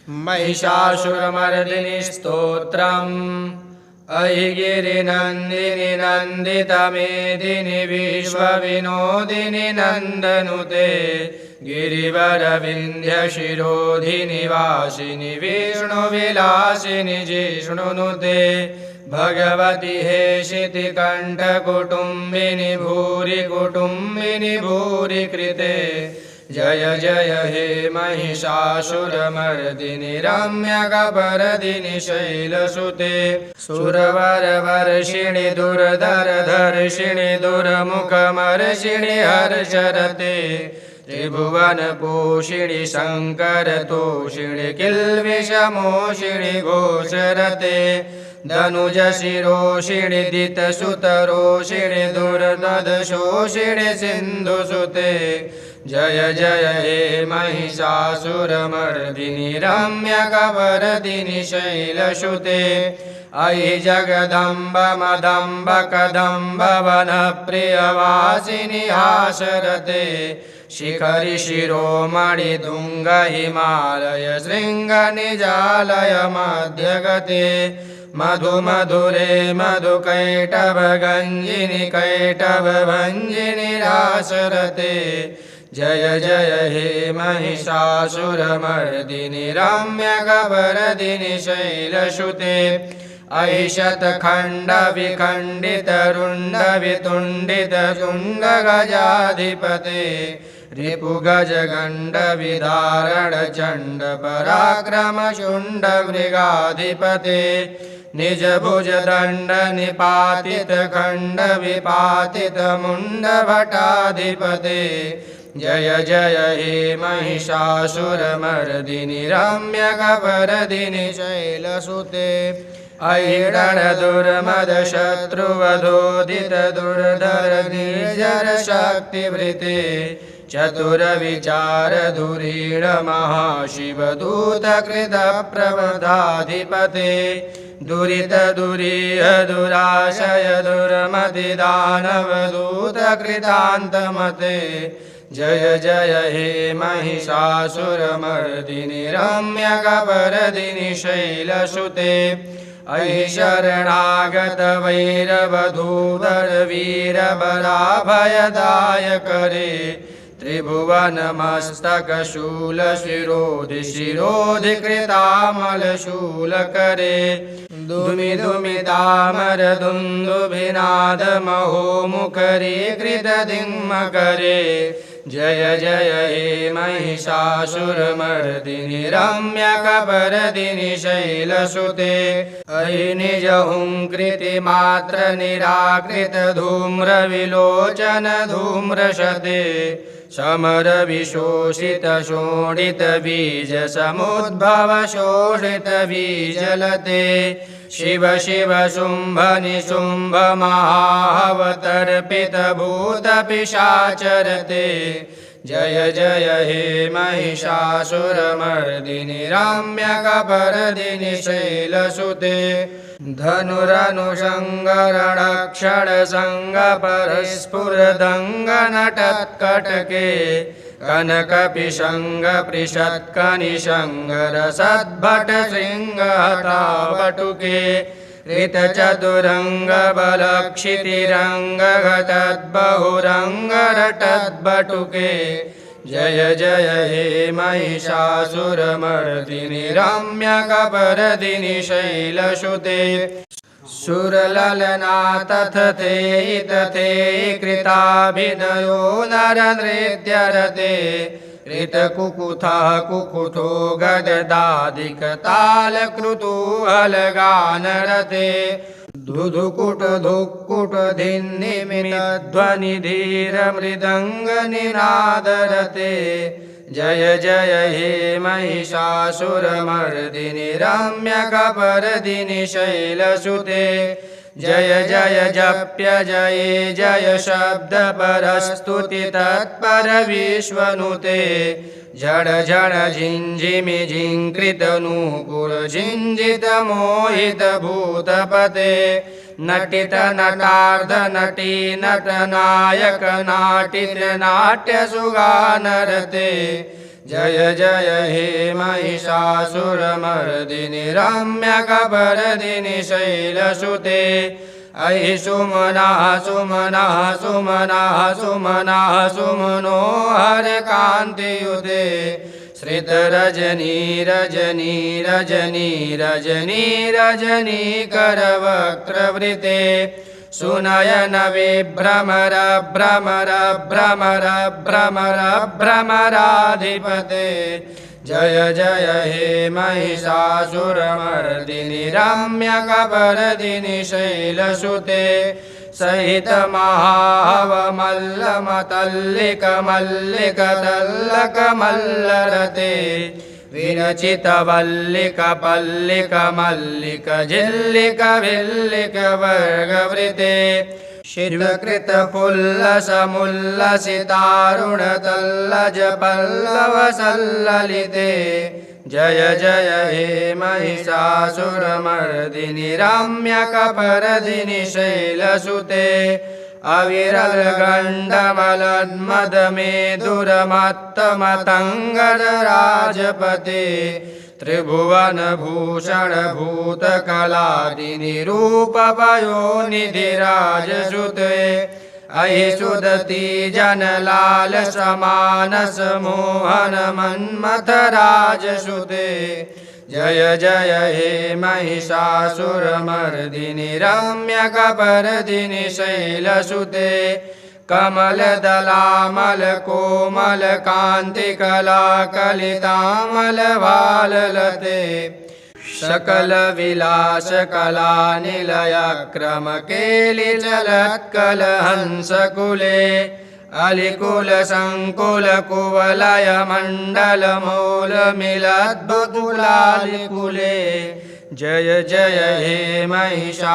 महिषासुरमर्दिनि स्तोत्रम् अहिगिरिनन्दिनि नन्दितमेदिनि विश्वविनोदिनि नन्दनुते गिरिवरविन्ध्यशिरोधिनि वासिनि विष्णुविलासिनि जिष्णुनुते भगवति हेशितिकण्ठकुटुम्बिनि भूरि कुटुम्बिनि भूरि कृते जय जय हे महिषासुरमर्दिनि रम्यकपर्दिनि शैलसुते सुरवरवर्षिणि दुर्धरधर्षिणि दुर्मुखमर्षिणि हर्षरते त्रिभुवनपोषिणि शङ्करतोषिणि किल्बिषमोषिणि घोषरते धनुजशिरोषिणि दितसुतरोषिणि दुर्दशोषिणि सिन्धुसुते जय जय हे महिषासुरमर्दिनि रम्यकपर्दिनि शैलसुते अयि जगदम्ब मदम्ब कदम्ब वनप्रियवासिनि हासरते शिखरि शिरोमणि तुङ्ग हिमालय शृङ्गनिजालय मध्यगते मधुमधुरे मधुकैटभगञ्जिनि कैटभभञ्जिनि रासरते जय जय हे महिषासुरमर्दिनि रम्यकपर्दिनि शैलसुते अयि शतखण्डविखण्डितरुण्डवितुण्डितशुण्डगजाधिपते रिपुगजगण्डविदारणचण्ड पराक्रमशुण्डमृगाधिपते निजभुजदण्ड निपातित खण्ड विपातित मुण्डभटाधिपते जय जय हे महिषासुरमर्दिनि रम्यकपर्दिनि शैलसुते अहिरणदुर्मदशत्रुवधोदित दुर्धर निर्जर शक्तिवृते चतुरविचार धुरीण महाशिवदूतकृत प्रमदाधिपते दुरित दुरीह दुराशय दुर्मति दानवदूतकृतान्तमते जय जय हे महिषासुरमर्दिनि रम्यकपर्दिनि शैलसुते अयि शरणागत वैरवधूधर वीरबलाभयदायकरे त्रिभुवनमस्तकशूलशिरोधि शिरोधि कृतामलशूलकरे दुमि दुमि दामर दुन्दुभिनाद महोमुखरी कृतदिङ्मकरे जय जय हे महिषासुरमर्दिनि रम्यकपर्दिनि शैलसुते अयि निजहुङ्कृतिमात्र निराकृत धूम्रविलोचन धूम्रशते समर विशोषित शोणित बीज समुद्भव शोषित बीजलते शिव शिव शुम्भ निशुम्भ महावतर्पित भूत पिशाचरते जय जय हे महिषासुरमर्दिनि रम्यकपर्दिनि शैलसुते धनुरनुषङ्गरणक्षणसङ्गपरस्फुरदङ्गनटत्कटके कनकपिशङ्गपृषत्कनिशङ्गरसद्भट शृङ्गहतावटुके ऋतचतुरङ्गबलक्षितिरङ्गघटद्बहुरङ्गरटद्बटुके जय जय हे महिषासुरमर्दिनि रम्यकपर्दिनि शैलसुते सुरललना तथते तथे कृताभिदयो नरनृत्यरते ऋतकुकुथः कुकुथो गददादिकतालकृतूहलगानरते धुधुकुट धुक्कुट धिन्निमितध्वनि धीरमृदङ्गनिनादरते जय जय हे महिषासुरमर्दिनि रम्यकपर्दिनि शैलसुते जय जय जप्य जये जय शब्द परस्तुति तत्पर विश्वनुते जड़ जड़ झिंझिमि झिंकृत नूपुर झिंझित मोहित भूतपते नटित नटार्ध नटी नट नायक नाटित नाट्य सुगानरते जय जय हे महिषासुरमर्दिनि रम्यकपर्दिनि शैलसुते अयि सुमनाः सुमनाः सुमनाः सुमनाः सुमनो हरकान्तियुते श्रितरजनी रजनी रजनी रजनी रजनी करवक्त्रवृते सुनयन विभ्रमर भ्रमर भ्रमर भ्रमर भ्रमराधिपते जय जय हे महिषासुरमर्दिनि रम्यकपर्दिनि शैलसुते सहित महाहवमल्लमतल्लिक मल्लिक तल्लक मल्लरते विरचित वल्लिक पल्लिक मल्लिक झिल्लिक भिल्लिक वर्गवृते शिर्वकृत पुल्लस मुल्लसितारुण तल्लज पल्लव सल्ललिते जय जय हे महिषासुरमर्दिनि रम्यकपर्दिनि शैलसुते अविरल गण्डमलन्मदमेधुरमत्तमतङ्गराजपते त्रिभुवनभूषण भूतकलादिनिरूपपयोनिधिराजसुते अहि सुदति जनलाल समानस मोहन मन्मथराजसुते जय जय हे महिषासुरमर्दिनि रम्यकपर्दिनि शैलसुते कमलदलामल कोमल कान्तिकलाकलितामल भाललते सकल विलास कला निलय क्रम केलिचलत्कल हंसकुले अलिकुल संकुल कुवलय मंडल मूल मिलद्भुतुलालिकुले जय जय हे महिषासुरमर्दिनि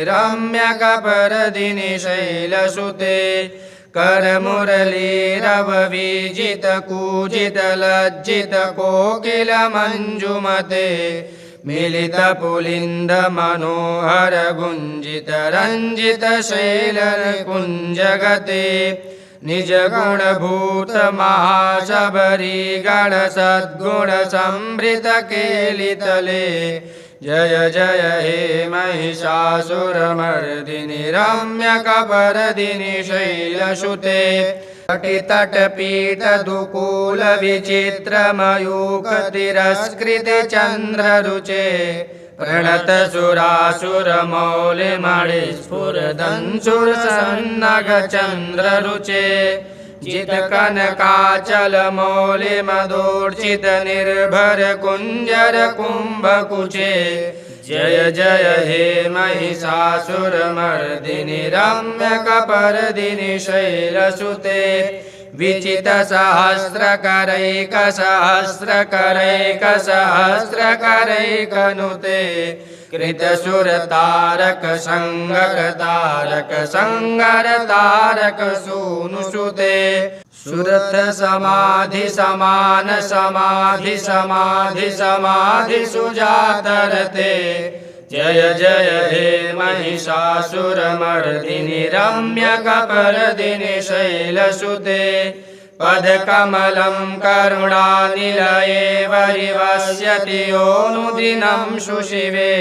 रम्यकपर्दिनि शैलसुते करमुरलीरव विजित कूजित लज्जित कोकिल मंजुमते मिलित पुलिंद मनोहर गुंजित रंजित शैल कुंजगते निज गुण भूत महाशबरी गण सद्गुण संभृत केलितले जय जय हे महिषासुरमर्दिनि रम्यकपर्दिनि शैलसुते तटितटपीठ दुकूल विचित्र मयूख तिरस्कृत चंद्ररुचे प्रणत सुरासुर मौलिमणि स्फुरदंसुर सन्नग चंद्ररुचे जित कनकाचल मौलि मदोर्चित निर्भर कुंजर कुंभकुचे जय जय हे महिषासुरमर्दिनि रम्यकपर्दिनि शैलसुते विचित सहस्रकरैक सहस्रकरैक सहस्रकरैकनुते कृतसुर तारक संगर तारक संगर तारक सूनुसुते सुरथ समाधि समान समाधि समाधि समाधि सुजातरते जय जय हे महिषासुरमर्दिनि रम्यकपर्दिनि शैलसुते पदकमलं करुणानिलये वरिवस्यति योऽनुदिनं शुशिवे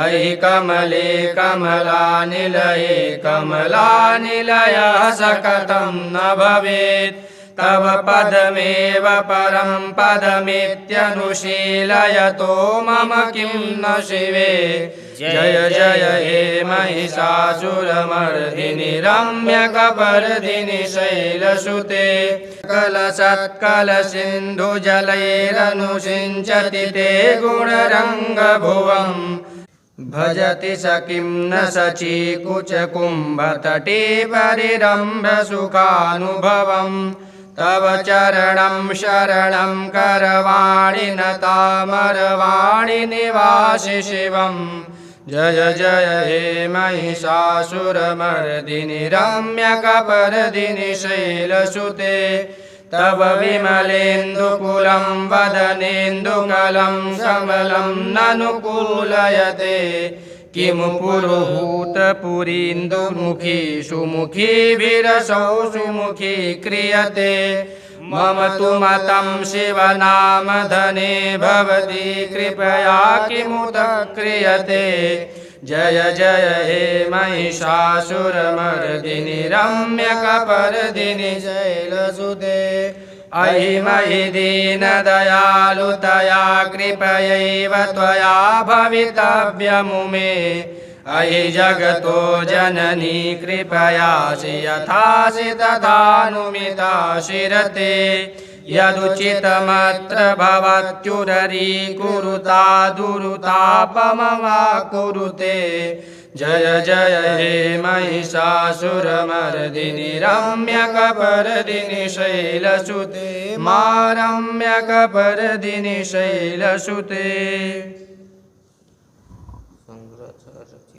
अयि कमले कमलानिलये कमलानिलयः सकतं न भवेत् तव पदमेव परं पदमित्यनुशीलयतो मम किं न शिवे जय जय हे महिषासुरमर्दिनि रम्यकपर्दिनि शैलसुते सकलसत्कल सिन्धुजलैरनुसिञ्चति ते गुणरङ्गभुवम् भजति स किं न सचीकुचकुम्भतटे परिरम्भसुखानुभवम् तव चरणं शरणं करवाणि नतामरवाणि निवासि शिवम् जय जय हे महिषासुरमर्दिनि रम्यकपर्दिनि शैलसुते तव विमलेन्दुकुलं वदनेन्दुकलं समलं ननुकूलयते किमु पुरुहूतपुरीन्दुमुखी सुमुखीभिरसौ सुमुखी क्रियते मम तु मतं शिवनामधने भवति कृपया किमुत क्रियते जय जय हे महिषासुरमर्दिनि रम्यकपर्दिनि शैलसुते अयि मयि दीनदयालुतया कृपयैव त्वया भवितव्यमुमे अयि जगतो जननी कृपयासि यथासि तथानुमिताशिरते यदुचितमत्र भवत्युररीकुरुता दुरुतापममा कुरुते जय जय हे महिषासुरमर्दिनि रम्यकपर्दिनि शैलसुते मा रम्यकपर्दिनि शैलसुते।